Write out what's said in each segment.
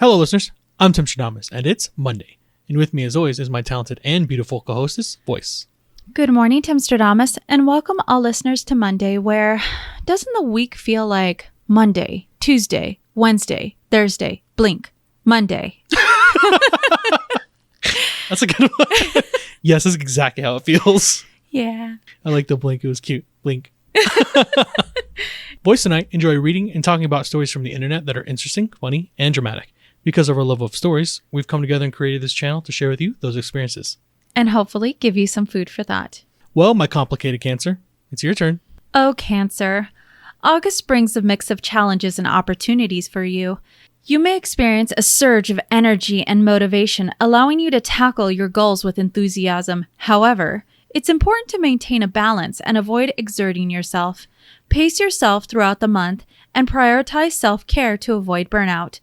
Hello, listeners. I'm Timstradamus, and it's Monday. And with me, as always, is my talented and beautiful co-hostess, Voyse. Good morning, Timstradamus, and welcome all listeners to Monday, where doesn't the week feel like Monday, Tuesday, Wednesday, Thursday, blink, Monday? That's a good one. Yes, that's exactly how it feels. Yeah. I like the blink. It was cute. Blink. Voyse and I enjoy reading and talking about stories from the internet that are interesting, funny, and dramatic. Because of our love of stories, we've come together and created this channel to share with you those experiences. And hopefully give you some food for thought. Well, my complicated Cancer, it's your turn. Oh, Cancer. August brings a mix of challenges and opportunities for you. You may experience a surge of energy and motivation, allowing you to tackle your goals with enthusiasm. However, it's important to maintain a balance and avoid exerting yourself. Pace yourself throughout the month and prioritize self-care to avoid burnout.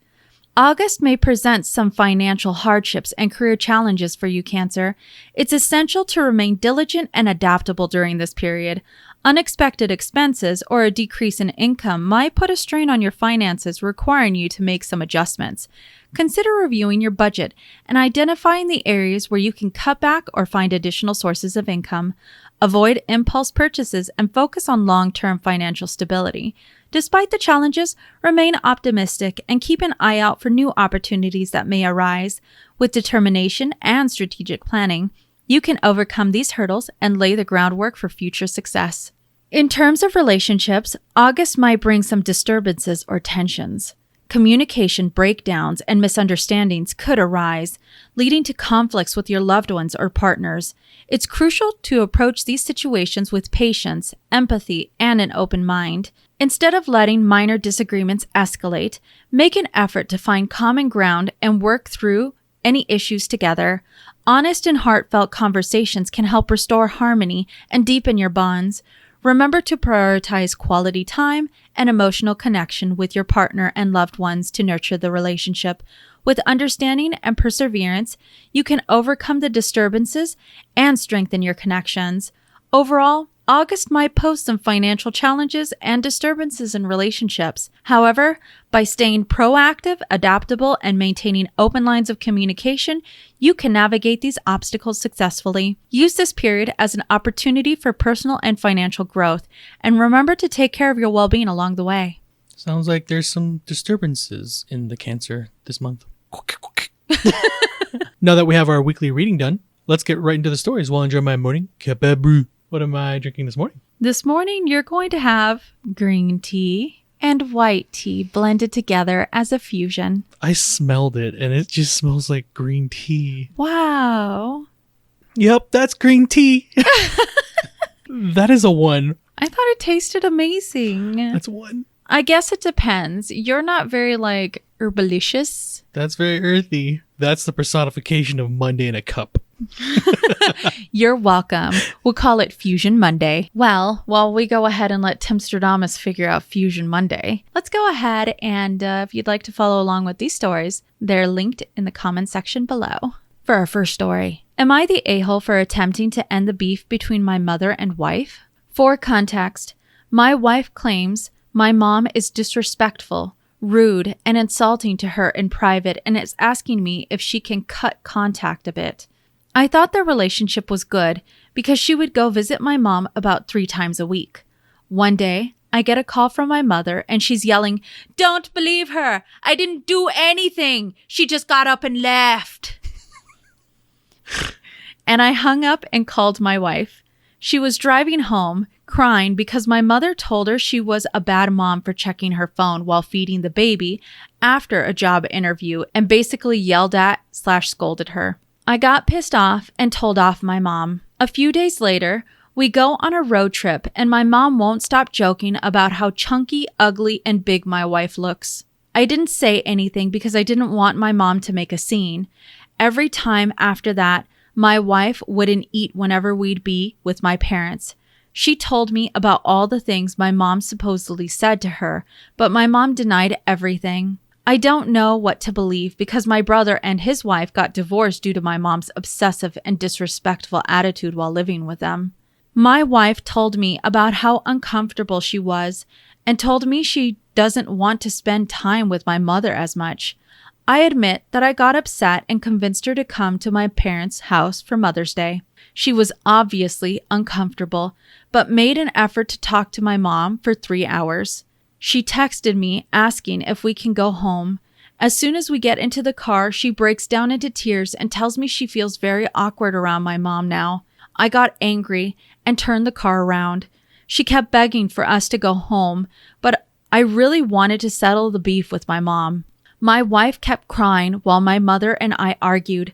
August may present some financial hardships and career challenges for you, Cancer. It's essential to remain diligent and adaptable during this period. Unexpected expenses or a decrease in income might put a strain on your finances, requiring you to make some adjustments. Consider reviewing your budget and identifying the areas where you can cut back or find additional sources of income. Avoid impulse purchases and focus on long-term financial stability. Despite the challenges, remain optimistic and keep an eye out for new opportunities that may arise. With determination and strategic planning, you can overcome these hurdles and lay the groundwork for future success. In terms of relationships, August might bring some disturbances or tensions. Communication breakdowns and misunderstandings could arise, leading to conflicts with your loved ones or partners. It's crucial to approach these situations with patience, empathy, and an open mind. Instead of letting minor disagreements escalate, make an effort to find common ground and work through any issues together. Honest and heartfelt conversations can help restore harmony and deepen your bonds. Remember to prioritize quality time and emotional connection with your partner and loved ones to nurture the relationship. With understanding and perseverance, you can overcome the disturbances and strengthen your connections. Overall, August might pose some financial challenges and disturbances in relationships. However, by staying proactive, adaptable, and maintaining open lines of communication, you can navigate these obstacles successfully. Use this period as an opportunity for personal and financial growth, and remember to take care of your well-being along the way. Sounds like there's some disturbances in the Cancer this month. Now that we have our weekly reading done, let's get right into the stories while I enjoy my morning café brew. What am I drinking this morning? This morning, you're going to have green tea and white tea blended together as a fusion. I smelled it, and it just smells like green tea. Wow. Yep, that's green tea. That is a 1. I thought it tasted amazing. That's a 1. I guess it depends. You're not very, herbalicious. That's very earthy. That's the personification of Monday in a cup. You're welcome. We'll call it Fusion Monday. Well, while we go ahead and let Timstradamus figure out Fusion Monday, let's go ahead and if you'd like to follow along with these stories, they're linked in the comment section below. For our first story, am I the a-hole for attempting to end the beef between my mother and wife? For context, my wife claims my mom is disrespectful, rude, and insulting to her in private and is asking me if she can cut contact a bit. I thought their relationship was good because she would go visit my mom about 3 times a week. One day, I get a call from my mother and she's yelling, "Don't believe her! I didn't do anything! She just got up and left!" And I hung up and called my wife. She was driving home, crying because my mother told her she was a bad mom for checking her phone while feeding the baby after a job interview and basically yelled at/scolded her. I got pissed off and told off my mom. A few days later, we go on a road trip and my mom won't stop joking about how chunky, ugly, and big my wife looks. I didn't say anything because I didn't want my mom to make a scene. Every time after that, my wife wouldn't eat whenever we'd be with my parents. She told me about all the things my mom supposedly said to her, but my mom denied everything. I don't know what to believe because my brother and his wife got divorced due to my mom's obsessive and disrespectful attitude while living with them. My wife told me about how uncomfortable she was and told me she doesn't want to spend time with my mother as much. I admit that I got upset and convinced her to come to my parents' house for Mother's Day. She was obviously uncomfortable, but made an effort to talk to my mom for 3 hours. She texted me asking if we can go home. As soon as we get into the car, she breaks down into tears and tells me she feels very awkward around my mom now. I got angry and turned the car around. She kept begging for us to go home, but I really wanted to settle the beef with my mom. My wife kept crying while my mother and I argued.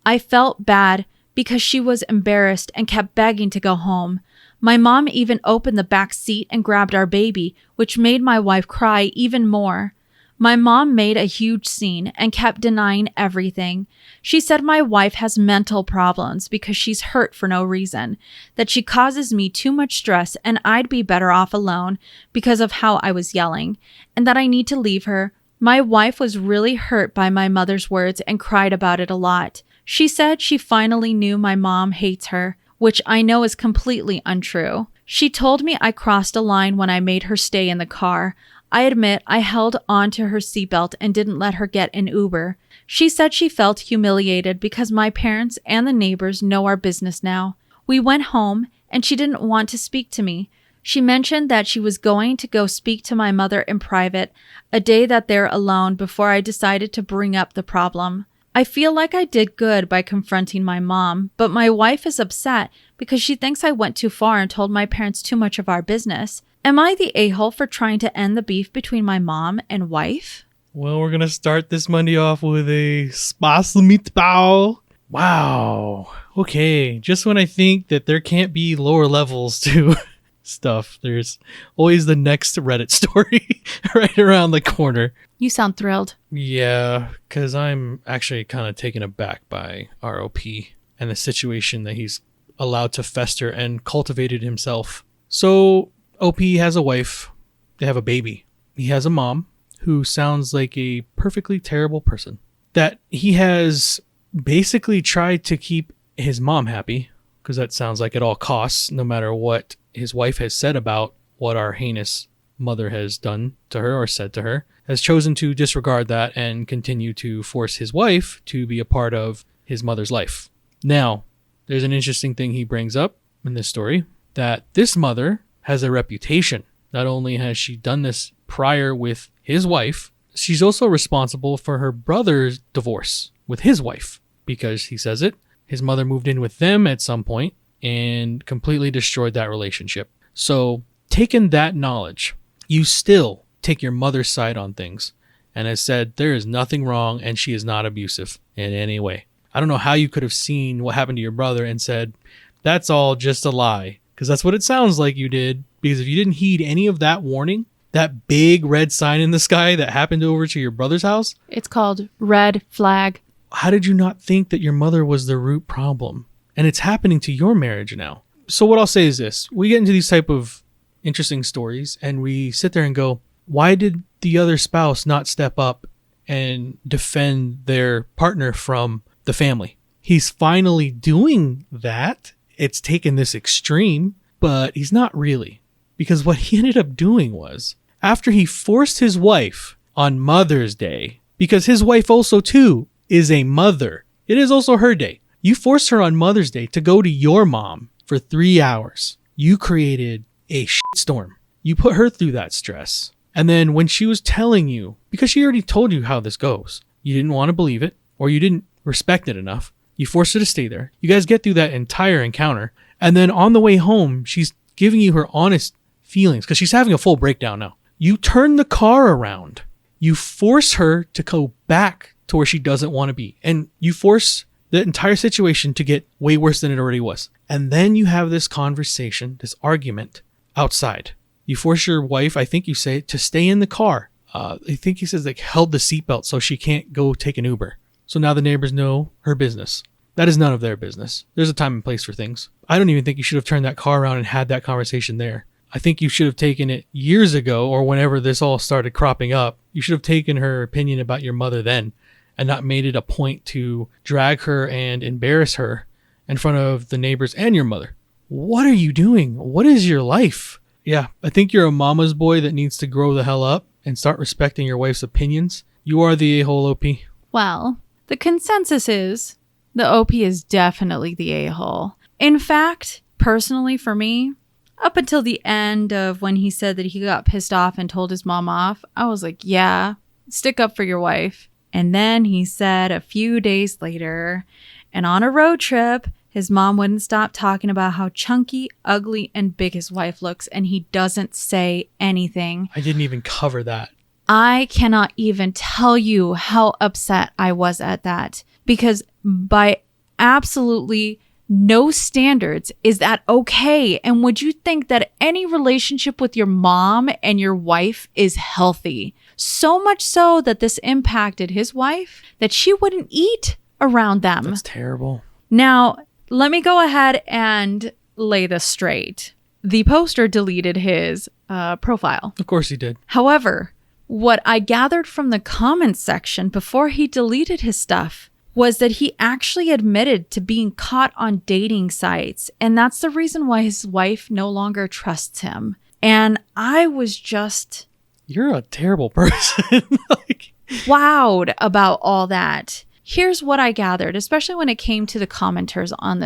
I felt bad because she was embarrassed and kept begging to go home. My mom even opened the back seat and grabbed our baby, which made my wife cry even more. My mom made a huge scene and kept denying everything. She said my wife has mental problems because she's hurt for no reason, that she causes me too much stress and I'd be better off alone because of how I was yelling, and that I need to leave her. My wife was really hurt by my mother's words and cried about it a lot. She said she finally knew my mom hates her, which I know is completely untrue. She told me I crossed a line when I made her stay in the car. I admit I held on to her seatbelt and didn't let her get an Uber. She said she felt humiliated because my parents and the neighbors know our business now. We went home and she didn't want to speak to me. She mentioned that she was going to go speak to my mother in private a day that they're alone before I decided to bring up the problem. I feel like I did good by confronting my mom, but my wife is upset because she thinks I went too far and told my parents too much of our business. Am I the a-hole for trying to end the beef between my mom and wife? Well, we're going to start this Monday off with a spas meatball. Wow. Okay. Just when I think that there can't be lower levels to stuff, there's always the next Reddit story right around the corner. You sound thrilled. Yeah, because I'm actually kind of taken aback by ROP and the situation that he's allowed to fester and cultivated himself. So OP has a wife. They have a baby. He has a mom who sounds like a perfectly terrible person. That he has basically tried to keep his mom happy, because that sounds like at all costs, no matter what his wife has said about what our heinous mother has done to her or said to her, has chosen to disregard that and continue to force his wife to be a part of his mother's life. Now, there's an interesting thing he brings up in this story, that this mother has a reputation. Not only has she done this prior with his wife, she's also responsible for her brother's divorce with his wife, because he says it, his mother moved in with them at some point and completely destroyed that relationship. So, taking that knowledge, you still take your mother's side on things and has said there is nothing wrong and she is not abusive in any way. I don't know how you could have seen what happened to your brother and said, that's all just a lie. Because that's what it sounds like you did. Because if you didn't heed any of that warning, that big red sign in the sky that happened over to your brother's house. It's called red flag. How did you not think that your mother was the root problem? And it's happening to your marriage now. So what I'll say is this. We get into these type of interesting stories and we sit there and go, why did the other spouse not step up and defend their partner from the family? He's finally doing that. It's taken this extreme, but he's not really. Because what he ended up doing was, after he forced his wife on Mother's Day, because his wife also too is a mother. It is also her day. You forced her on Mother's Day to go to your mom for 3 hours. You created a shitstorm. You put her through that stress. And then when she was telling you, because she already told you how this goes, you didn't want to believe it, or you didn't respect it enough. You forced her to stay there. You guys get through that entire encounter. And then on the way home, she's giving you her honest feelings because she's having a full breakdown now. You turn the car around. You force her to go back to where she doesn't want to be. And you force the entire situation to get way worse than it already was. And then you have this conversation, this argument outside. You force your wife, I think you say, to stay in the car. I think he says like held the seatbelt so she can't go take an Uber. So now the neighbors know her business. That is none of their business. There's a time and place for things. I don't even think you should have turned that car around and had that conversation there. I think you should have taken it years ago or whenever this all started cropping up. You should have taken her opinion about your mother then and not made it a point to drag her and embarrass her in front of the neighbors and your mother. What are you doing? What is your life? Yeah, I think you're a mama's boy that needs to grow the hell up and start respecting your wife's opinions. You are the a-hole, OP. Well, the consensus is the OP is definitely the a-hole. In fact, personally for me, up until the end of when he said that he got pissed off and told his mom off, I was like, yeah, stick up for your wife. And then he said a few days later, and on a road trip, his mom wouldn't stop talking about how chunky, ugly, and big his wife looks, and he doesn't say anything. I didn't even cover that. I cannot even tell you how upset I was at that, because by absolutely no standards is that okay. And would you think that any relationship with your mom and your wife is healthy? So much so that this impacted his wife that she wouldn't eat around them. That's terrible. Now, let me go ahead and lay this straight. The poster deleted his profile. Of course he did. However, what I gathered from the comments section before he deleted his stuff was that he actually admitted to being caught on dating sites. And that's the reason why his wife no longer trusts him. And I was just... You're a terrible person. wowed about all that. Here's what I gathered, especially when it came to the commenters on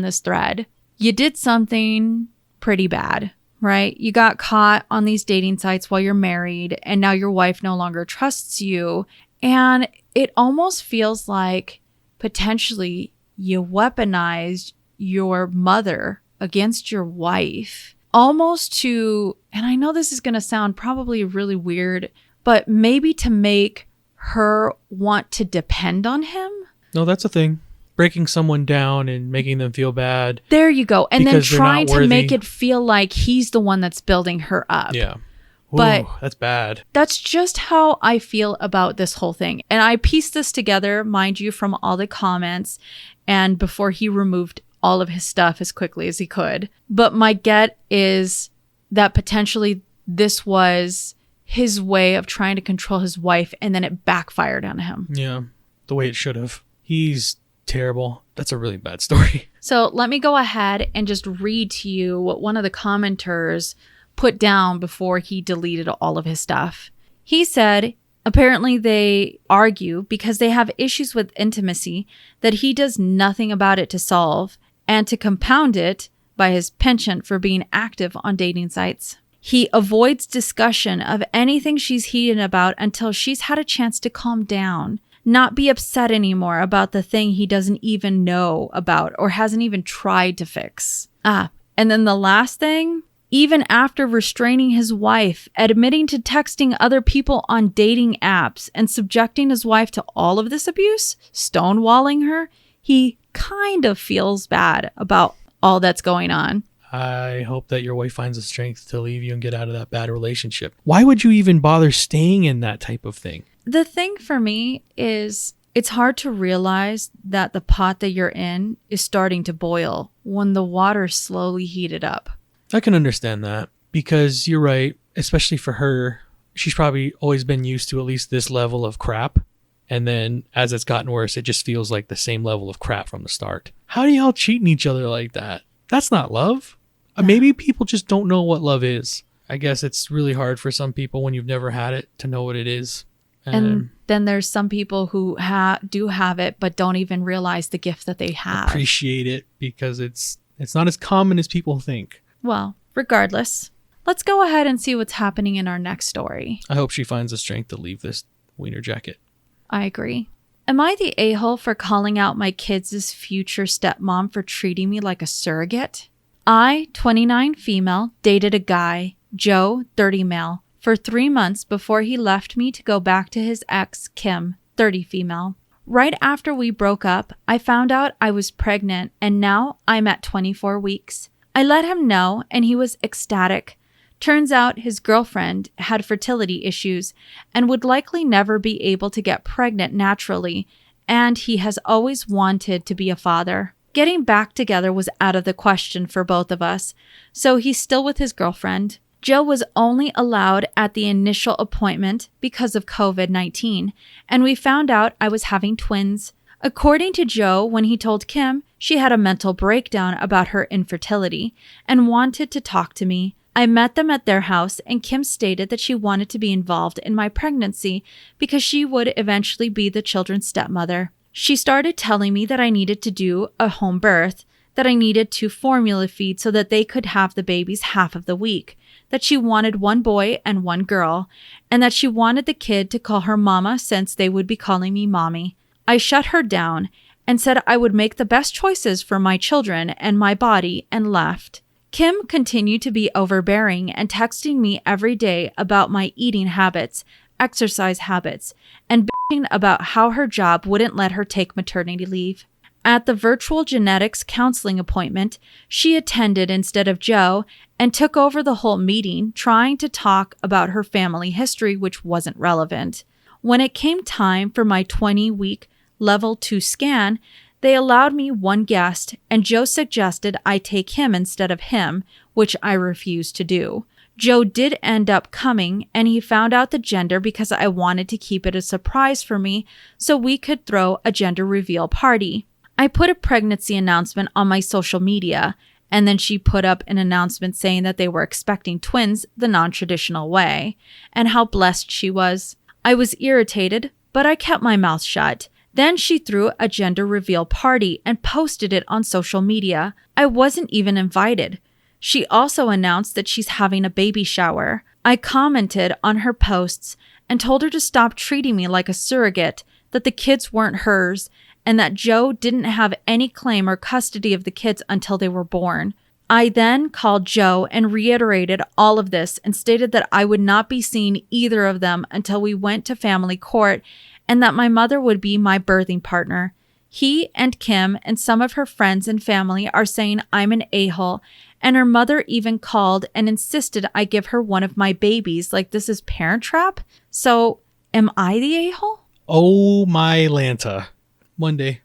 this thread. You did something pretty bad, right? You got caught on these dating sites while you're married, and now your wife no longer trusts you. And it almost feels like potentially you weaponized your mother against your wife, almost to, and I know this is going to sound probably really weird, but maybe to make her want to depend on him. No, that's a thing. Breaking someone down and making them feel bad. There you go. And then trying to make worthy. it feel like he's the one that's building her up. Yeah. Ooh, But that's bad. That's just how I feel about this whole thing. And I pieced this together, mind you, from all the comments and before he removed all of his stuff as quickly as he could. But my get is that potentially this was his way of trying to control his wife, and then it backfired on him. Yeah, the way it should have. He's terrible. That's a really bad story. So let me go ahead and just read to you what one of the commenters put down before he deleted all of his stuff. He said, apparently they argue because they have issues with intimacy that he does nothing about it to solve, and to compound it by his penchant for being active on dating sites. He avoids discussion of anything she's heated about until she's had a chance to calm down, not be upset anymore about the thing he doesn't even know about or hasn't even tried to fix. And then the last thing, even after restraining his wife, admitting to texting other people on dating apps, and subjecting his wife to all of this abuse, stonewalling her, he kind of feels bad about all that's going on. I hope that your wife finds the strength to leave you and get out of that bad relationship. Why would you even bother staying in that type of thing? The thing for me is it's hard to realize that the pot that you're in is starting to boil when the water's slowly heated up. I can understand that because you're right, especially for her. She's probably always been used to at least this level of crap. And then as it's gotten worse, it just feels like the same level of crap from the start. How do y'all cheating each other like that? That's not love. Maybe people just don't know what love is. I guess it's really hard for some people when you've never had it to know what it is. And then there's some people who do have it, but don't even realize the gift that they have. Appreciate it because it's not as common as people think. Well, regardless, let's go ahead and see what's happening in our next story. I hope she finds the strength to leave this wiener jacket. I agree. Am I the a-hole for calling out my kids' future stepmom for treating me like a surrogate? I, 29 female, dated a guy, Joe, 30 male, for 3 months before he left me to go back to his ex, Kim, 30 female. Right after we broke up, I found out I was pregnant, and now I'm at 24 weeks. I let him know, and he was ecstatic. Turns out his girlfriend had fertility issues and would likely never be able to get pregnant naturally, and he has always wanted to be a father. Getting back together was out of the question for both of us, so he's still with his girlfriend. Joe was only allowed at the initial appointment because of COVID-19, and we found out I was having twins. According to Joe, when he told Kim, she had a mental breakdown about her infertility and wanted to talk to me. I met them at their house, and Kim stated that she wanted to be involved in my pregnancy because she would eventually be the children's stepmother. She started telling me that I needed to do a home birth, that I needed to formula feed so that they could have the babies half of the week, that she wanted one boy and one girl, and that she wanted the kid to call her mama since they would be calling me mommy. I shut her down and said I would make the best choices for my children and my body and left. Kim continued to be overbearing and texting me every day about my eating habits, exercise habits, and bitching about how her job wouldn't let her take maternity leave. At the virtual genetics counseling appointment, she attended instead of Joe and took over the whole meeting, trying to talk about her family history, which wasn't relevant. When it came time for my 20-week level 2 scan, they allowed me one guest, and Joe suggested I take him instead of him, which I refused to do. Joe did end up coming, and he found out the gender because I wanted to keep it a surprise for me so we could throw a gender reveal party. I put a pregnancy announcement on my social media, and then she put up an announcement saying that they were expecting twins the non-traditional way, and how blessed she was. I was irritated, but I kept my mouth shut. Then she threw a gender reveal party and posted it on social media. I wasn't even invited. She also announced that she's having a baby shower. I commented on her posts and told her to stop treating me like a surrogate, that the kids weren't hers, and that Joe didn't have any claim or custody of the kids until they were born. I then called Joe and reiterated all of this and stated that I would not be seeing either of them until we went to family court, and that my mother would be my birthing partner. He and Kim and some of her friends and family are saying I'm an a-hole, and her mother even called and insisted I give her one of my babies, like this is Parent Trap. So, am I the a-hole? Oh my Lanta. Monday.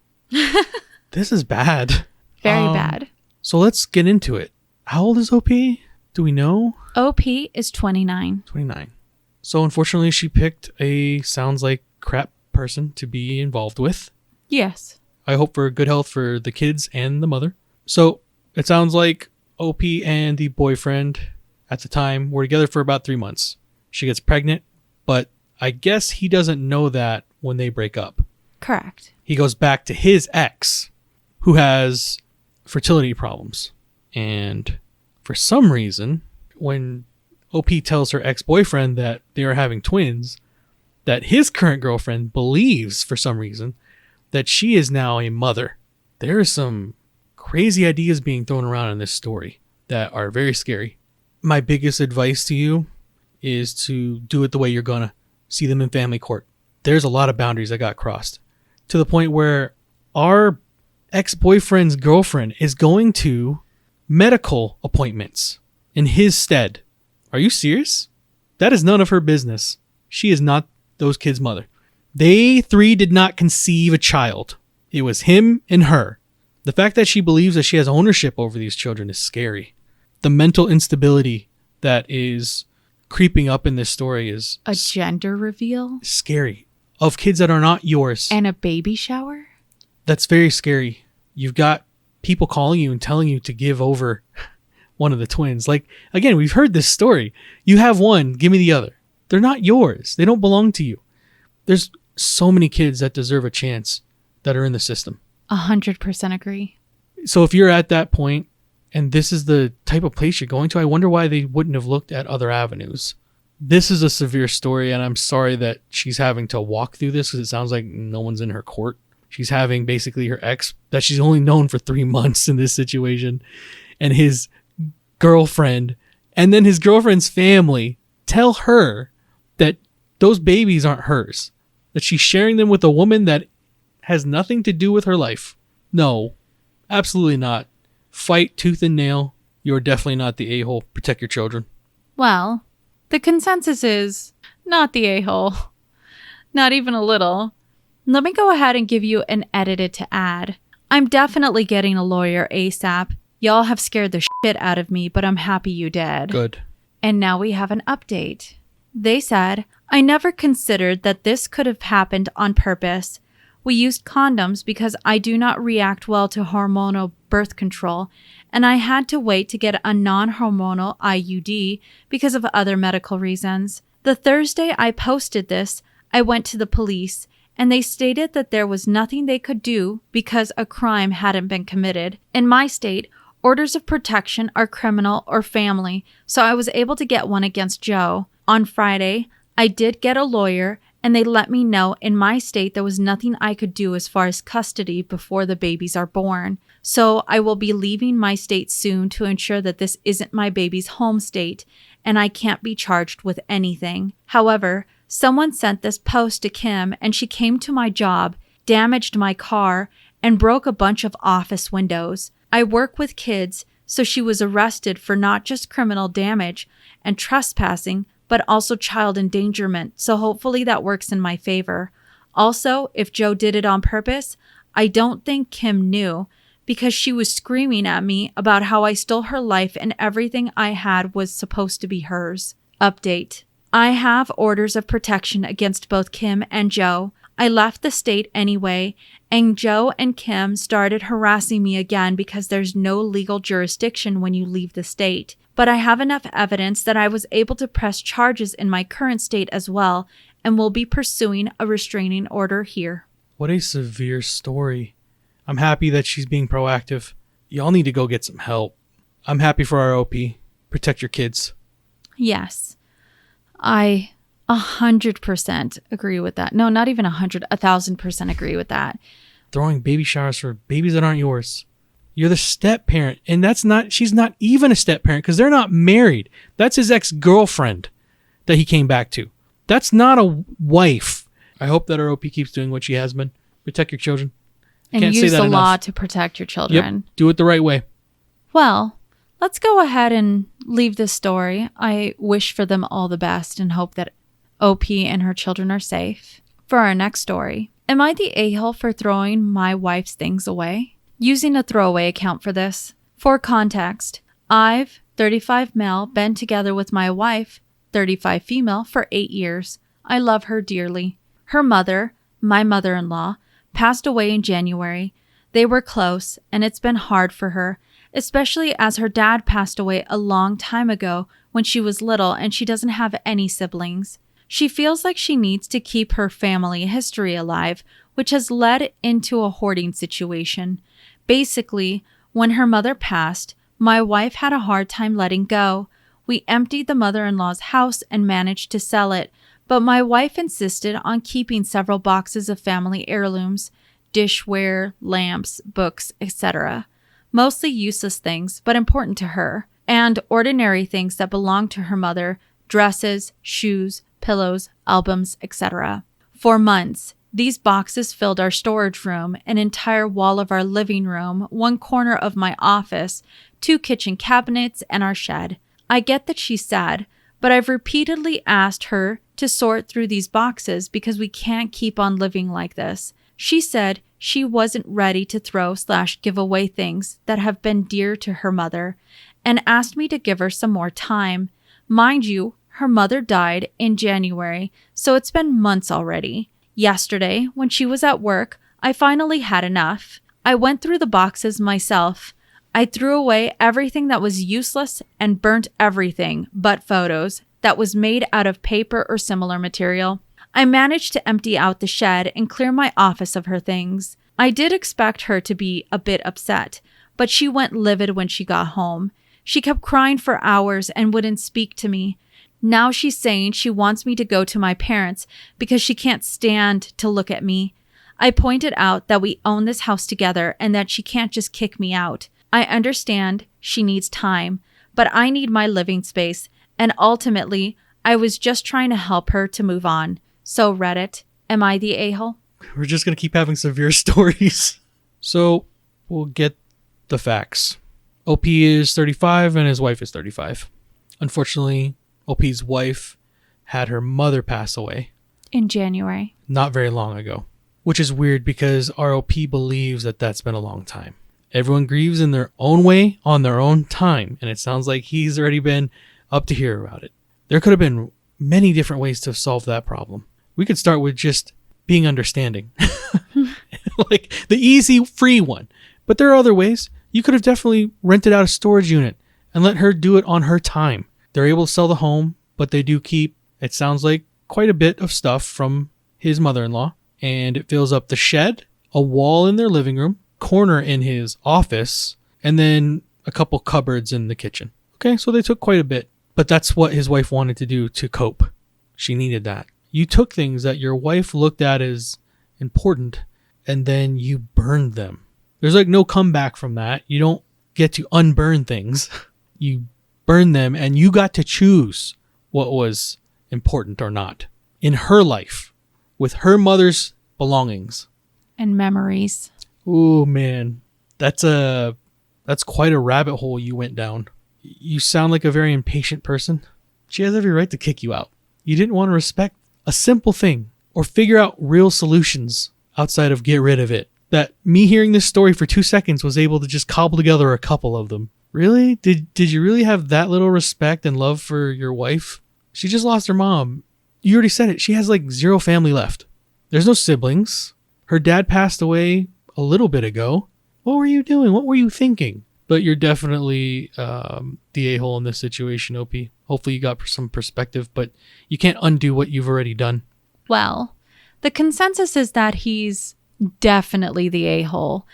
This is bad. Very bad. So let's get into it. How old is OP? Do we know? OP is 29. 29. So unfortunately, she picked a sounds like crap person to be involved with. Yes. I hope for good health for the kids and the mother. So it sounds like OP and the boyfriend at the time were together for about 3 months. She gets pregnant, but I guess he doesn't know that when they break up. Correct. He goes back to his ex, who has fertility problems. And for some reason, when OP tells her ex-boyfriend that they are having twins, that his current girlfriend believes, for some reason, that she is now a mother. There are some crazy ideas being thrown around in this story that are very scary. My biggest advice to you is to do it the way you're gonna. See them in family court. There's a lot of boundaries that got crossed, to the point where our ex-boyfriend's girlfriend is going to medical appointments in his stead. Are you serious? That is none of her business. She is not those kids' mother. They three did not conceive a child. It was him and her. The fact that she believes that she has ownership over these children is scary. The mental instability that is creeping up in this story is a gender reveal? Scary. Of kids that are not yours. And a baby shower? That's very scary. You've got people calling you and telling you to give over one of the twins. Like, again, we've heard this story. You have one, give me the other. They're not yours. They don't belong to you. There's so many kids that deserve a chance that are in the system. 100% agree. So if you're at that point and this is the type of place you're going to, I wonder why they wouldn't have looked at other avenues. This is a severe story, and I'm sorry that she's having to walk through this, because it sounds like no one's in her court. She's having basically her ex that she's only known for 3 months in this situation, and his girlfriend, and then his girlfriend's family tell her that those babies aren't hers, that she's sharing them with a woman that has nothing to do with her life. No, absolutely not. Fight tooth and nail. You're definitely not the a-hole. Protect your children. Well, the consensus is not the a-hole. Not even a little. Let me go ahead and give you an edited to add. I'm definitely getting a lawyer ASAP. Y'all have scared the shit out of me, but I'm happy you did. Good. And now we have an update. They said, I never considered that this could have happened on purpose. We used condoms because I do not react well to hormonal birth control, and I had to wait to get a non-hormonal IUD because of other medical reasons. The Thursday I posted this, I went to the police, and they stated that there was nothing they could do because a crime hadn't been committed. In my state, orders of protection are criminal or family, so I was able to get one against Joe. On Friday, I did get a lawyer, and they let me know in my state there was nothing I could do as far as custody before the babies are born. So I will be leaving my state soon to ensure that this isn't my baby's home state, and I can't be charged with anything. However, someone sent this post to Kim, and she came to my job, damaged my car, and broke a bunch of office windows. I work with kids, so she was arrested for not just criminal damage and trespassing, but also child endangerment, so hopefully that works in my favor. Also, if Joe did it on purpose, I don't think Kim knew, because she was screaming at me about how I stole her life and everything I had was supposed to be hers. Update. I have orders of protection against both Kim and Joe. I left the state anyway, and Joe and Kim started harassing me again because there's no legal jurisdiction when you leave the state. But I have enough evidence that I was able to press charges in my current state as well, and will be pursuing a restraining order here. What a severe story. I'm happy that she's being proactive. Y'all need to go get some help. I'm happy for our OP. Protect your kids. Yes. I 100% agree with that. No, not even 100, 1,000% agree with that. Throwing baby showers for babies that aren't yours. You're the step parent, and she's not even a step parent because they're not married. That's his ex-girlfriend that he came back to. That's not a wife. I hope that our OP keeps doing what she has been. Protect your children. And Can't use say that the enough. law to protect your children. Yep. Do it the right way. Well, let's go ahead and leave this story. I wish for them all the best and hope that OP and her children are safe. For our next story, am I the a-hole for throwing my wife's things away? Using a throwaway account for this. For context, I've, 35 male, been together with my wife, 35 female, for 8 years. I love her dearly. Her mother, my mother-in-law, passed away in January. They were close, and it's been hard for her, especially as her dad passed away a long time ago when she was little and she doesn't have any siblings. She feels like she needs to keep her family history alive, which has led into a hoarding situation. Basically, when her mother passed, my wife had a hard time letting go. We emptied the mother-in-law's house and managed to sell it, but my wife insisted on keeping several boxes of family heirlooms, dishware, lamps, books, etc. Mostly useless things, but important to her, and ordinary things that belonged to her mother, dresses, shoes, pillows, albums, etc. For months, these boxes filled our storage room, an entire wall of our living room, one corner of my office, 2 kitchen cabinets, and our shed. I get that she's sad, but I've repeatedly asked her to sort through these boxes because we can't keep on living like this. She said she wasn't ready to throw/give away things that have been dear to her mother, and asked me to give her some more time. Mind you, her mother died in January, so it's been months already. Yesterday, when she was at work, I finally had enough. I went through the boxes myself. I threw away everything that was useless and burnt everything but photos that was made out of paper or similar material. I managed to empty out the shed and clear my office of her things. I did expect her to be a bit upset, but she went livid when she got home. She kept crying for hours and wouldn't speak to me. Now she's saying she wants me to go to my parents because she can't stand to look at me. I pointed out that we own this house together and that she can't just kick me out. I understand she needs time, but I need my living space, and ultimately, I was just trying to help her to move on. So Reddit, am I the a-hole? We're just going to keep having severe stories. So we'll get the facts. OP is 35 and his wife is 35. Unfortunately, OP's wife had her mother pass away. In January. Not very long ago. Which is weird because our OP believes that that's been a long time. Everyone grieves in their own way on their own time. And it sounds like he's already been up to hear about it. There could have been many different ways to solve that problem. We could start with just being understanding. Like the easy, free one. But there are other ways. You could have definitely rented out a storage unit and let her do it on her time. They're able to sell the home, but they do keep, it sounds like, quite a bit of stuff from his mother-in-law. And it fills up the shed, a wall in their living room, corner in his office, and then a couple cupboards in the kitchen. Okay, so they took quite a bit. But that's what his wife wanted to do to cope. She needed that. You took things that your wife looked at as important, and then you burned them. There's like no comeback from that. You don't get to unburn things. You burn them, and you got to choose what was important or not in her life with her mother's belongings and memories. Oh man, that's quite a rabbit hole you went down. You sound like a very impatient person. She has every right to kick you out. You didn't want to respect a simple thing or figure out real solutions outside of get rid of it. That me hearing this story for 2 seconds was able to just cobble together a couple of them. Really? Did you really have that little respect and love for your wife? She just lost her mom. You already said it. She has like 0 family left. There's no siblings. Her dad passed away a little bit ago. What were you doing? What were you thinking? But you're definitely the a-hole in this situation, OP. Hopefully you got some perspective, but you can't undo what you've already done. Well, the consensus is that he's definitely the a-hole.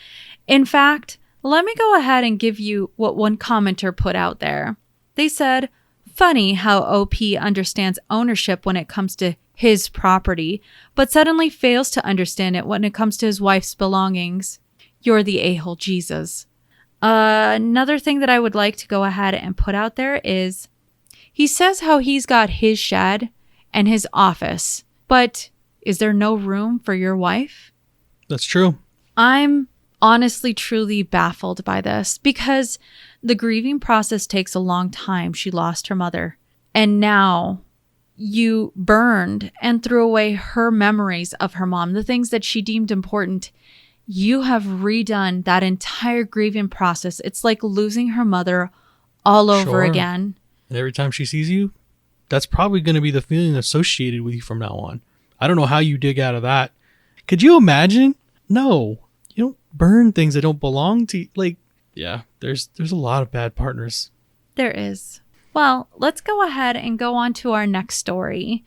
In fact, let me go ahead and give you what one commenter put out there. They said, funny how OP understands ownership when it comes to his property, but suddenly fails to understand it when it comes to his wife's belongings. You're the a-hole Jesus. Another thing that I would like to go ahead and put out there is he says how he's got his shed and his office, but is there no room for your wife? That's true. I'm honestly truly baffled by this because the grieving process takes a long time. She lost her mother, and now you burned and threw away her memories of her mom, the things that she deemed important. You have redone that entire grieving process. It's like losing her mother all over again. And every time she sees you, that's probably going to be the feeling associated with you from now on. I don't know how you dig out of that. Could you imagine? No, you don't burn things that don't belong to you. Like, yeah, there's a lot of bad partners. There is. Well, let's go ahead and go on to our next story.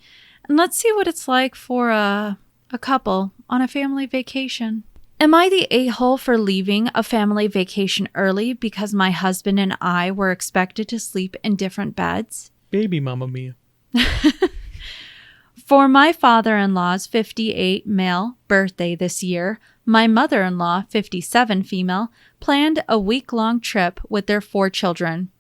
And let's see what it's like for a couple on a family vacation. Am I the a-hole for leaving a family vacation early because my husband and I were expected to sleep in different beds? Baby Mamma Mia. For my father-in-law's 58 male birthday this year, my mother-in-law, 57 female, planned a week-long trip with their 4 children.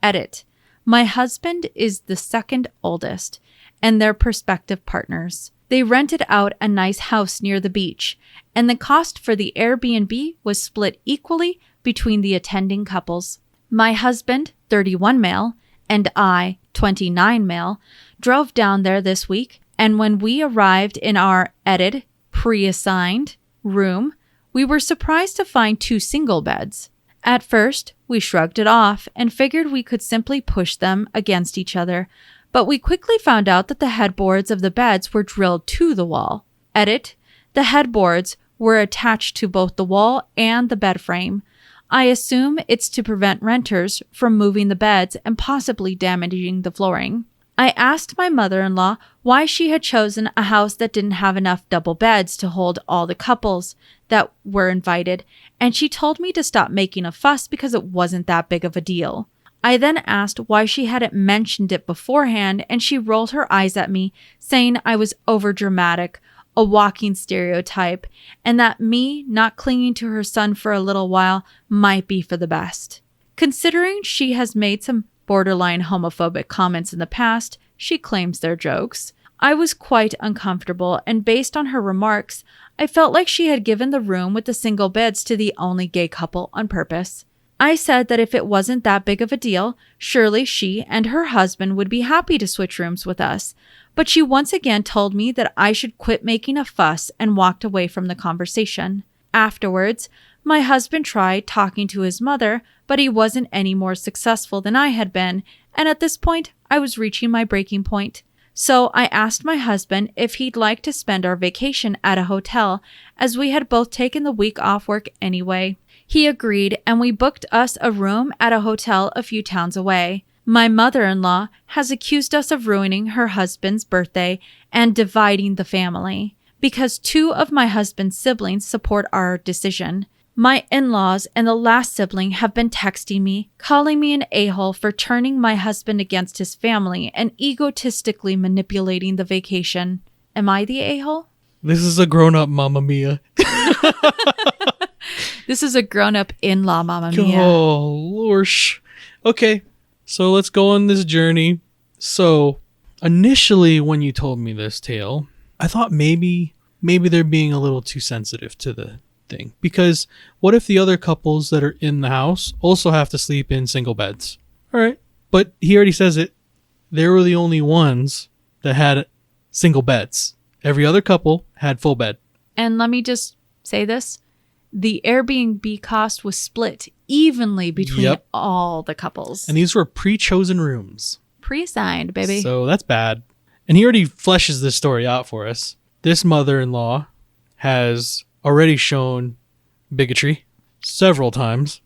Edit. My husband is the second oldest, and their prospective partners. They rented out a nice house near the beach, and the cost for the Airbnb was split equally between the attending couples. My husband, 31 male, and I, 29 male, drove down there this week, and when we arrived in our pre-assigned room, we were surprised to find 2 single beds. At first, we shrugged it off and figured we could simply push them against each other, but we quickly found out that the headboards of the beds were drilled to the wall. Edit. The headboards were attached to both the wall and the bed frame. I assume it's to prevent renters from moving the beds and possibly damaging the flooring. I asked my mother-in-law why she had chosen a house that didn't have enough double beds to hold all the couples that were invited, and she told me to stop making a fuss because it wasn't that big of a deal. I then asked why she hadn't mentioned it beforehand, and she rolled her eyes at me, saying I was overdramatic, a walking stereotype, and that me not clinging to her son for a little while might be for the best. Considering she has made some borderline homophobic comments in the past, she claims they're jokes. I was quite uncomfortable, and based on her remarks, I felt like she had given the room with the single beds to the only gay couple on purpose. I said that if it wasn't that big of a deal, surely she and her husband would be happy to switch rooms with us. But she once again told me that I should quit making a fuss and walked away from the conversation. Afterwards, my husband tried talking to his mother, but he wasn't any more successful than I had been, and at this point, I was reaching my breaking point. So I asked my husband if he'd like to spend our vacation at a hotel, as we had both taken the week off work anyway. He agreed, and we booked us a room at a hotel a few towns away. My mother-in-law has accused us of ruining her husband's birthday and dividing the family, because 2 of my husband's siblings support our decision. My in-laws and the last sibling have been texting me, calling me an a-hole for turning my husband against his family and egotistically manipulating the vacation. Am I the a-hole? This is a grown-up Mamma Mia. This is a grown-up in-law Mamma Mia. Oh, lorsh. Okay, so let's go on this journey. So, initially when you told me this tale, I thought maybe they're being a little too sensitive to the thing. Because what if the other couples that are in the house also have to sleep in single beds? All right. But he already says it. They were the only ones that had single beds. Every other couple had full bed. And let me just say this. The Airbnb cost was split evenly between all the couples. And these were pre-chosen rooms. Pre-assigned, baby. So that's bad. And he already fleshes this story out for us. This mother-in-law has already shown bigotry several times.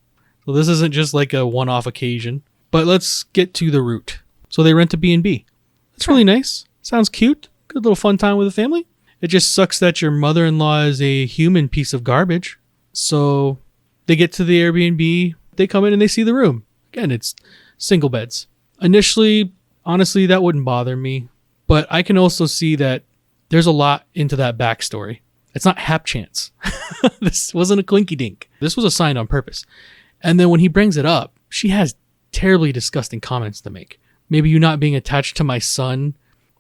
So this isn't just like a one-off occasion. But let's get to the root. So they rent a B&B. That's really nice. Sounds cute. Good little fun time with the family. It just sucks that your mother-in-law is a human piece of garbage. So they get to the Airbnb. They come in and they see the room. Again, it's single beds. Initially, honestly, that wouldn't bother me. But I can also see that there's a lot into that backstory. It's not hap chance. This wasn't a clinky dink. This was assigned on purpose. And then when he brings it up, she has terribly disgusting comments to make. Maybe you not being attached to my son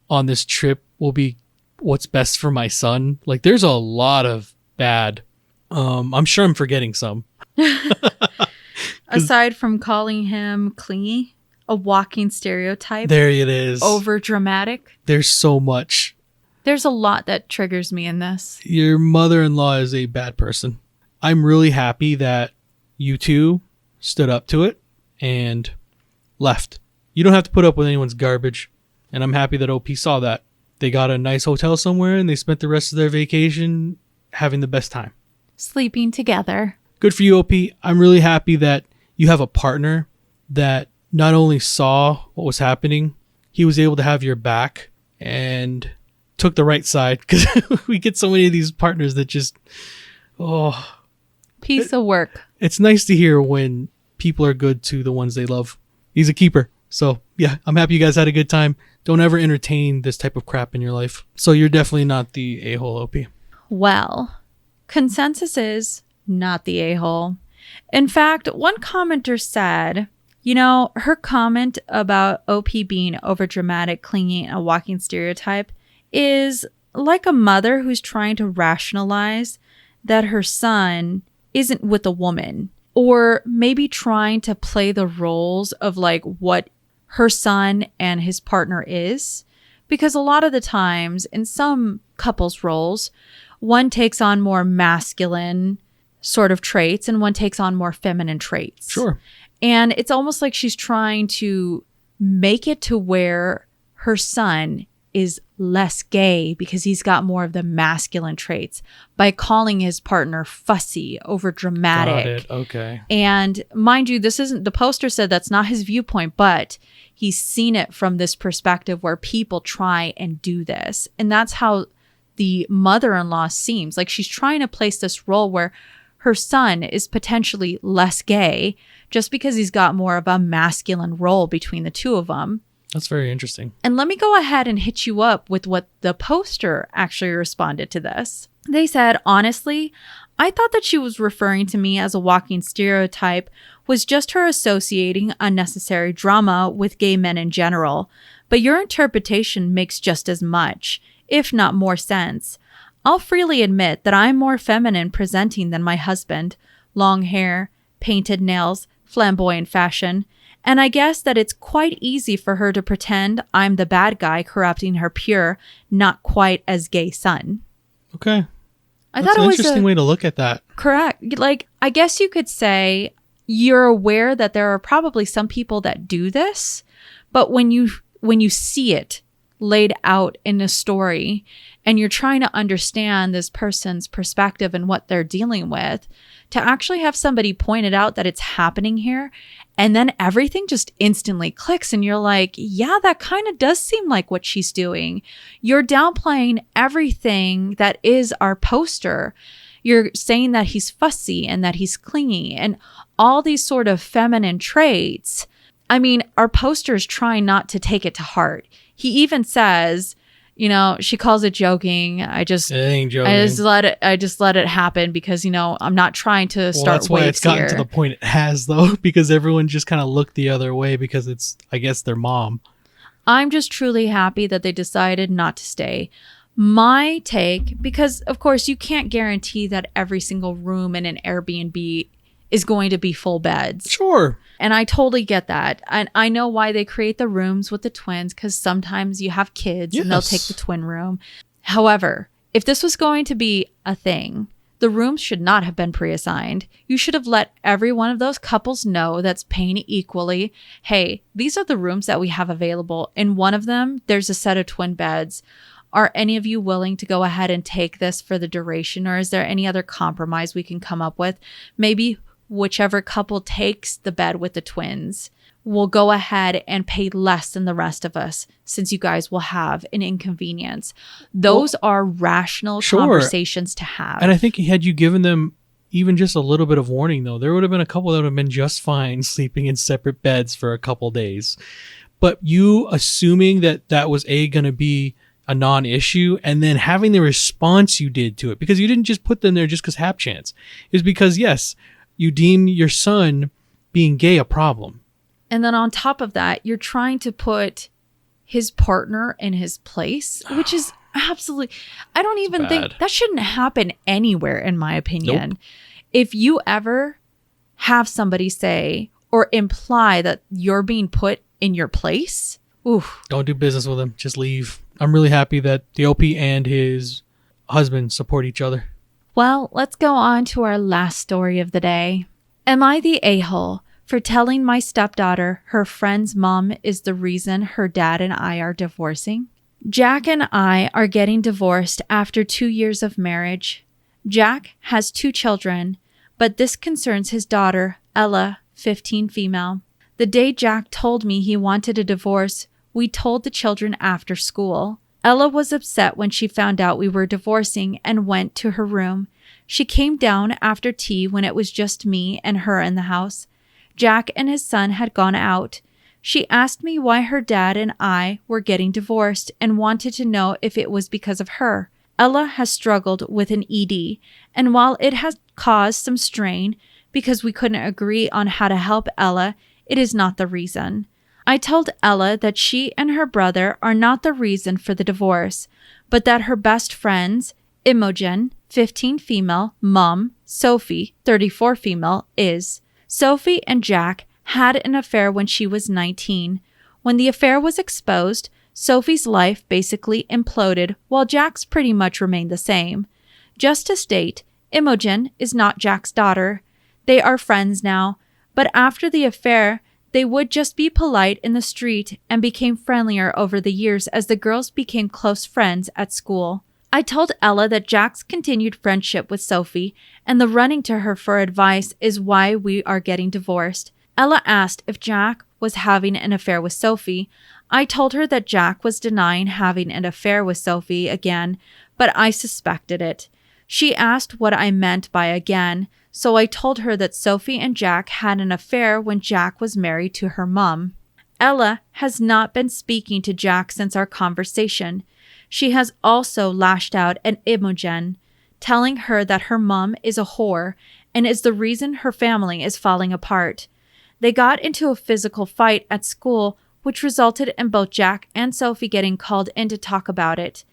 on this trip will be what's best for my son. Like, there's a lot of bad. I'm sure I'm forgetting some. Aside from calling him clingy, a walking stereotype. There it is. Over dramatic. There's so much. There's a lot that triggers me in this. Your mother-in-law is a bad person. I'm really happy that you two stood up to it and left. You don't have to put up with anyone's garbage. And I'm happy that OP saw that. They got a nice hotel somewhere and they spent the rest of their vacation having the best time. Sleeping together. Good for you, OP. I'm really happy that you have a partner that not only saw what was happening, he was able to have your back and took the right side. Because we get so many of these partners that just, piece of work. It's nice to hear when people are good to the ones they love. He's a keeper. So yeah, I'm happy you guys had a good time. Don't ever entertain this type of crap in your life. So you're definitely not the a-hole, OP. Well, consensus is not the a-hole. In fact, one commenter said, her comment about OP being overdramatic, clingy, and a walking stereotype is like a mother who's trying to rationalize that her son isn't with a woman, or maybe trying to play the roles of like what her son and his partner is. Because a lot of the times in some couples roles, one takes on more masculine sort of traits and one takes on more feminine traits. Sure. And it's almost like she's trying to make it to where her son is less gay because he's got more of the masculine traits by calling his partner fussy, over dramatic. Got it. Okay. And mind you, this isn't, the poster said that's not his viewpoint, but he's seen it from this perspective where people try and do this. And that's how the mother-in-law seems like she's trying to place this role where her son is potentially less gay just because he's got more of a masculine role between the two of them. That's very interesting. And let me go ahead and hit you up with what the poster actually responded to this. They said, honestly, I thought that she was referring to me as a walking stereotype was just her associating unnecessary drama with gay men in general. But your interpretation makes just as much, if not more sense. I'll freely admit that I'm more feminine presenting than my husband. Long hair, painted nails, flamboyant fashion. And I guess that it's quite easy for her to pretend I'm the bad guy corrupting her pure, not quite as gay son. Okay. That's an interesting way to look at that. Correct. Like, I guess you could say you're aware that there are probably some people that do this, but when you see it, laid out in a story and you're trying to understand this person's perspective and what they're dealing with, to actually have somebody point it out that it's happening here, and then everything just instantly clicks and you're like, yeah, that kind of does seem like what she's doing. You're downplaying everything that is our poster. You're saying that he's fussy and that he's clingy and all these sort of feminine traits. I mean, our poster is trying not to take it to heart. He even says, you know, she calls it joking. I just let it happen because, you know, I'm not trying to start that's why waves it's gotten here. to the point it has, though, because everyone just kind of looked the other way because it's, I guess, their mom. I'm just truly happy that they decided not to stay. My take, because of course you can't guarantee that every single room in an Airbnb is going to be full beds. Sure. And I totally get that. And I know why they create the rooms with the twins, because sometimes you have kids and they'll take the twin room. However, if this was going to be a thing, the rooms should not have been pre-assigned. You should have let every one of those couples know that's paying equally. Hey, these are the rooms that we have available. In one of them, there's a set of twin beds. Are any of you willing to go ahead and take this for the duration, or is there any other compromise we can come up with? Maybe whichever couple takes the bed with the twins will go ahead and pay less than the rest of us, since you guys will have an inconvenience. Those are rational conversations to have. And I think had you given them even just a little bit of warning, though, there would have been a couple that would have been just fine sleeping in separate beds for a couple days. But you assuming that that was going to be a non-issue, and then having the response you did to it, because you didn't just put them there just because hap chance, is because, yes, you deem your son being gay a problem. And then on top of that, you're trying to put his partner in his place, which is absolutely, I don't even think that shouldn't happen anywhere, in my opinion. Nope. If you ever have somebody say or imply that you're being put in your place, oof. Don't do business with him. Just leave. I'm really happy that the OP and his husband support each other. Well, let's go on to our last story of the day. Am I the a-hole for telling my stepdaughter her friend's mom is the reason her dad and I are divorcing? Jack and I are getting divorced after 2 years of marriage. Jack has 2 children, but this concerns his daughter, Ella, 15 female. The day Jack told me he wanted a divorce, we told the children after school. Ella was upset when she found out we were divorcing and went to her room. She came down after tea when it was just me and her in the house. Jack and his son had gone out. She asked me why her dad and I were getting divorced and wanted to know if it was because of her. Ella has struggled with an ED, and while it has caused some strain because we couldn't agree on how to help Ella, it is not the reason. I told Ella that she and her brother are not the reason for the divorce, but that her best friends, Imogen, 15 female, Mom, Sophie, 34 female, is. Sophie and Jack had an affair when she was 19. When the affair was exposed, Sophie's life basically imploded while Jack's pretty much remained the same. Just to state, Imogen is not Jack's daughter. They are friends now, but after the affair, they would just be polite in the street and became friendlier over the years as the girls became close friends at school. I told Ella that Jack's continued friendship with Sophie and the running to her for advice is why we are getting divorced. Ella asked if Jack was having an affair with Sophie. I told her that Jack was denying having an affair with Sophie again, but I suspected it. She asked what I meant by again, so I told her that Sophie and Jack had an affair when Jack was married to her mom. Ella has not been speaking to Jack since our conversation. She has also lashed out at Imogen, telling her that her mom is a whore and is the reason her family is falling apart. They got into a physical fight at school, which resulted in both Jack and Sophie getting called in to talk about it.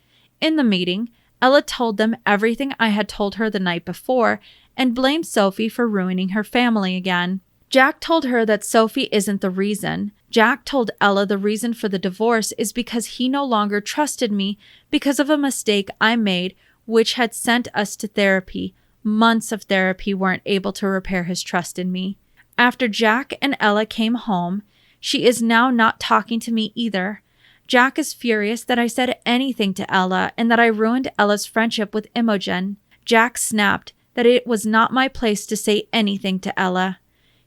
In the meeting, Ella told them everything I had told her the night before and blamed Sophie for ruining her family again. Jack told her that Sophie isn't the reason. Jack told Ella the reason for the divorce is because he no longer trusted me because of a mistake I made, which had sent us to therapy. Months of therapy weren't able to repair his trust in me. After Jack and Ella came home, she is now not talking to me either. Jack is furious that I said anything to Ella and that I ruined Ella's friendship with Imogen. Jack snapped that it was not my place to say anything to Ella.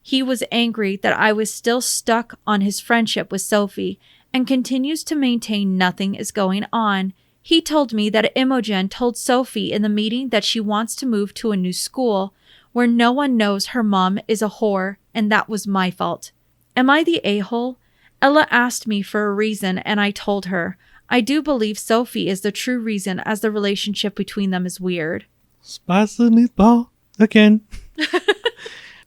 He was angry that I was still stuck on his friendship with Sophie and continues to maintain nothing is going on. He told me that Imogen told Sophie in the meeting that she wants to move to a new school where no one knows her mom is a whore, and that was my fault. Am I the a-hole? Ella asked me for a reason, and I told her. I do believe Sophie is the true reason, as the relationship between them is weird. Spicy meatball again.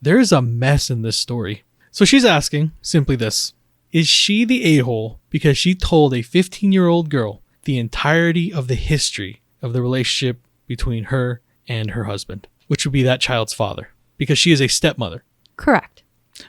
There's a mess in this story. So she's asking simply this. Is she the a-hole because she told a 15-year-old girl the entirety of the history of the relationship between her and her husband, which would be that child's father, because she is a stepmother? Correct.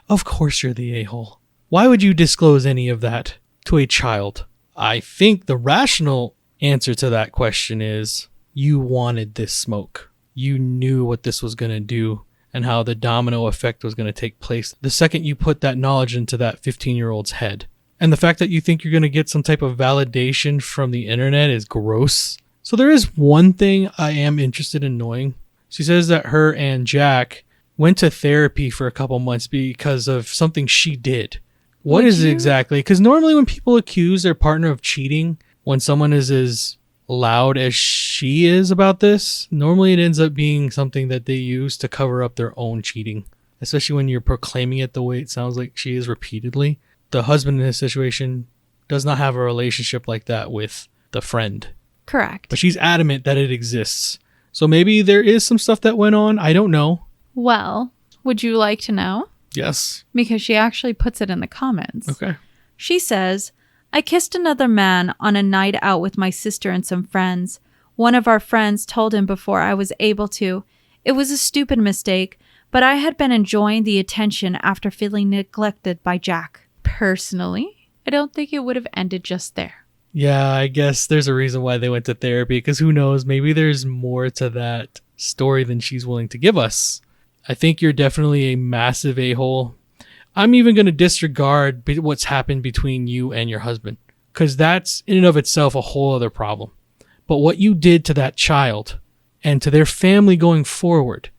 Of course you're the a-hole. Why would you disclose any of that to a child? I think the rational answer to that question is you wanted this smoke. You knew what this was going to do and how the domino effect was going to take place the second you put that knowledge into that 15-year-old's head. And the fact that you think you're going to get some type of validation from the internet is gross. So there is one thing I am interested in knowing. She says that her and Jack went to therapy for a couple months because of something she did. What is it exactly? Because normally when people accuse their partner of cheating, when someone is as loud as she is about this, normally it ends up being something that they use to cover up their own cheating, especially when you're proclaiming it the way it sounds like she is repeatedly. The husband in this situation does not have a relationship like that with the friend. Correct. But she's adamant that it exists. So maybe there is some stuff that went on. I don't know. Well, would you like to know? Yes. Because she actually puts it in the comments. Okay. She says, I kissed another man on a night out with my sister and some friends. One of our friends told him before I was able to. It was a stupid mistake, but I had been enjoying the attention after feeling neglected by Jack. Personally, I don't think it would have ended just there. Yeah, I guess there's a reason why they went to therapy, because who knows, maybe there's more to that story than she's willing to give us. I think you're definitely a massive a-hole. I'm even going to disregard what's happened between you and your husband, because that's in and of itself a whole other problem. But what you did to that child and to their family going forward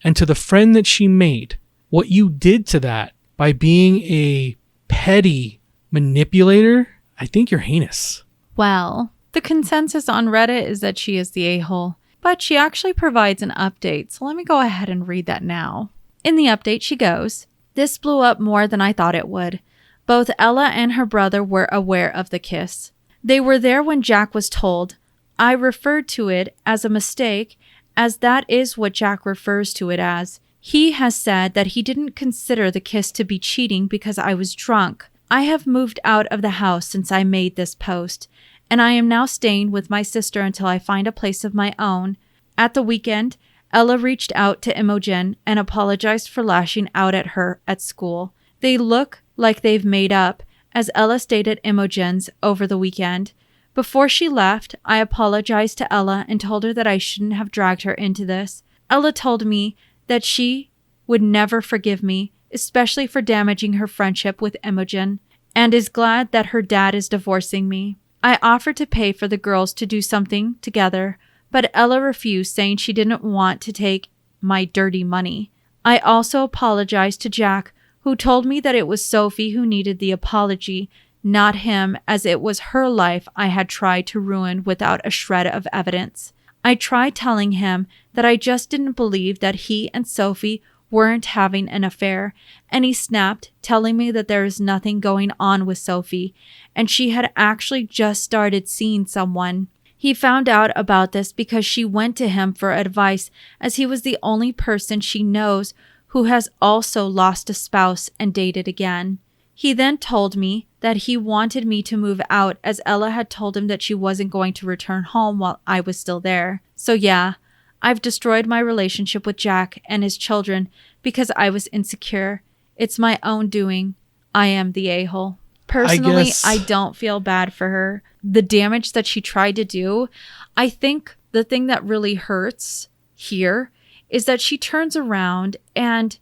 and to the friend that she made, what you did to that by being a petty manipulator, I think you're heinous. Well, the consensus on Reddit is that she is the a-hole, but she actually provides an update, so let me go ahead and read that now. In the update, she goes, This blew up more than I thought it would. Both Ella and her brother were aware of the kiss. They were there when Jack was told. I referred to it as a mistake, as that is what Jack refers to it as. He has said that he didn't consider the kiss to be cheating because I was drunk. I have moved out of the house since I made this post, and I am now staying with my sister until I find a place of my own. At the weekend, Ella reached out to Imogen and apologized for lashing out at her at school. They look like they've made up, as Ella stayed at Imogen's over the weekend. Before she left, I apologized to Ella and told her that I shouldn't have dragged her into this. Ella told me that she would never forgive me, especially for damaging her friendship with Imogen, and is glad that her dad is divorcing me. I offered to pay for the girls to do something together, but Ella refused, saying she didn't want to take my dirty money. I also apologized to Jack, who told me that it was Sophie who needed the apology, not him, as it was her life I had tried to ruin without a shred of evidence. I tried telling him that I just didn't believe that he and Sophie weren't having an affair, and he snapped, telling me that there is nothing going on with Sophie, and she had actually just started seeing someone. He found out about this because she went to him for advice, as he was the only person she knows who has also lost a spouse and dated again. He then told me that he wanted me to move out, as Ella had told him that she wasn't going to return home while I was still there. So yeah, I've destroyed my relationship with Jack and his children because I was insecure. It's my own doing. I am the a-hole. Personally, I don't feel bad for her. The damage that she tried to do, I think the thing that really hurts here is that she turns around and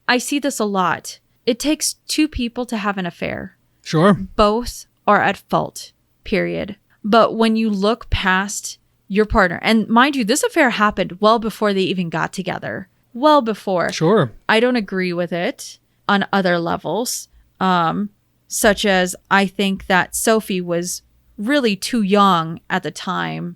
I see this a lot. It takes two people to have an affair. Sure. Both are at fault, period. But when you look past your partner, and mind you, this affair happened well before they even got together. Well before. Sure. I don't agree with it on other levels, such as I think that Sophie was really too young at the time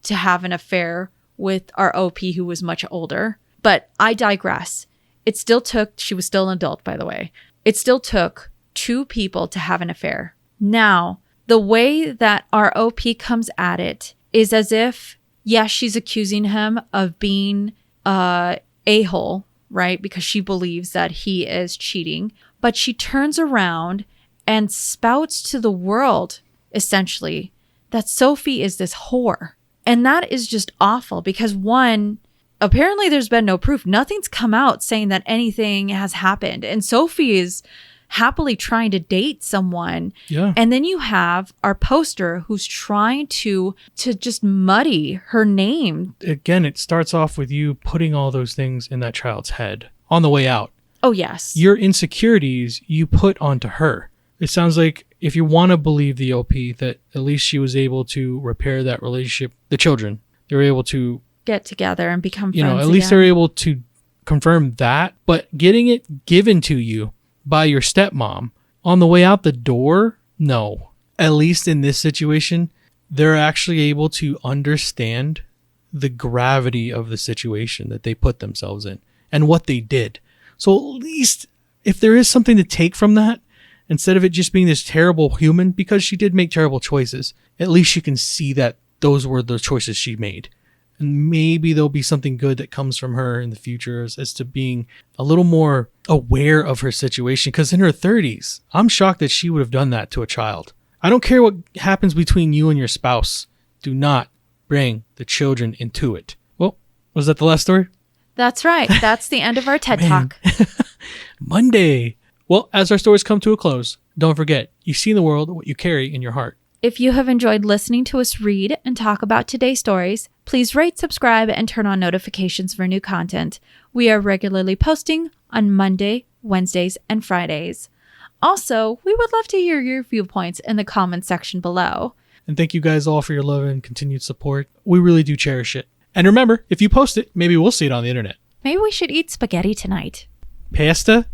to have an affair with our OP, who was much older. But I digress. It still took, she was still an adult, by the way. It still took two people to have an affair. Now, the way that our OP comes at it is as if, yes, she's accusing him of being a-hole, right? Because she believes that he is cheating. But she turns around and spouts to the world, essentially, that Sophie is this whore. And that is just awful because, one, apparently there's been no proof. Nothing's come out saying that anything has happened. And Sophie is happily trying to date someone. Yeah. And then you have our poster who's trying to just muddy her name. Again, it starts off with you putting all those things in that child's head on the way out. Oh, yes. Your insecurities you put onto her. It sounds like if you want to believe the OP that at least she was able to repair that relationship, the children, they were able to get together and become friends at least again. they're able to confirm that. But getting it given to you by your stepmom on the way out the door, no. At least in this situation, they're actually able to understand the gravity of the situation that they put themselves in and what they did. So at least if there is something to take from that, instead of it just being this terrible human, because she did make terrible choices, at least you can see that those were the choices she made. And maybe there'll be something good that comes from her in the future as to being a little more aware of her situation. Because in her 30s, I'm shocked that she would have done that to a child. I don't care what happens between you and your spouse. Do not bring the children into it. Well, was that the last story? That's right. That's the end of our TED Man. Talk. Monday. Well, as our stories come to a close, don't forget, you see in the world what you carry in your heart. If you have enjoyed listening to us read and talk about today's stories, please rate, subscribe, and turn on notifications for new content. We are regularly posting on Monday, Wednesdays, and Fridays. Also, we would love to hear your viewpoints in the comments section below. And thank you guys all for your love and continued support. We really do cherish it. And remember, if you post it, maybe we'll see it on the internet. Maybe we should eat spaghetti tonight. Pasta?